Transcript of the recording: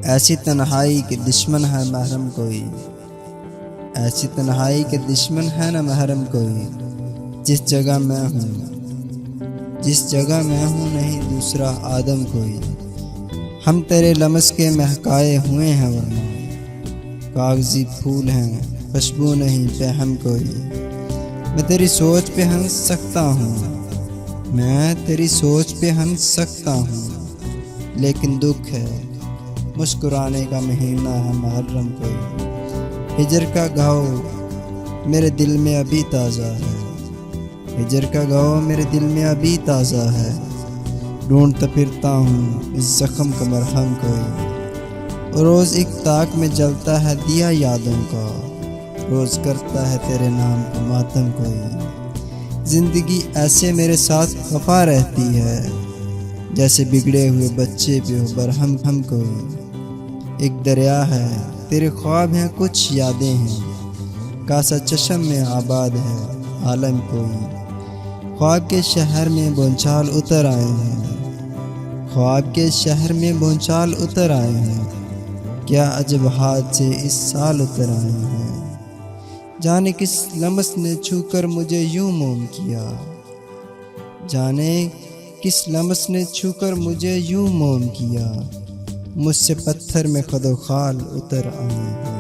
ایسی تنہائی کہ دشمن ہے محرم کوئی، ایسی تنہائی کہ دشمن ہے نہ محرم کوئی۔ جس جگہ میں ہوں، جس جگہ میں ہوں نہیں دوسرا آدم کوئی۔ ہم تیرے لمس کے مہکائے ہوئے ہیں ورنہ کاغذی پھول ہیں خوشبو نہیں پہم کوئی۔ میں تیری سوچ پہ ہنس سکتا ہوں، میں تیری سوچ پہ ہنس سکتا ہوں، لیکن دکھ ہے مسکرانے کا مہینہ ہے محرم کوئی۔ ہجر کا گھاؤ میرے دل میں ابھی تازہ ہے، ہجر کا گھاؤ میرے دل میں ابھی تازہ ہے۔ ڈھونڈتا پھرتا ہوں اس زخم کا مرہم کوئی۔ روز ایک طاق میں جلتا ہے دیا یادوں کا، روز کرتا ہے تیرے نام کا ماتم کوئی۔ زندگی ایسے میرے ساتھ خفا رہتی ہے جیسے بگڑے ہوئے بچے پہ ہو برہم ہم کوئی۔ ایک دریا ہے تیرے خواب ہیں کچھ یادیں ہیں، کاسا چشم میں آباد ہے عالم کوئی۔ خواب کے شہر میں بونچال اتر آئے ہیں، خواب کے شہر میں بونچال اتر آئے ہیں، کیا عجب ہاتھ سے اس سال اتر آئے ہیں۔ جانے کس لمس نے چھو کر مجھے یوں موم کیا، جانے کس لمس نے چھو کر مجھے یوں موم کیا، مجھ سے پتھر میں خد و خال اتر آئے ہیں۔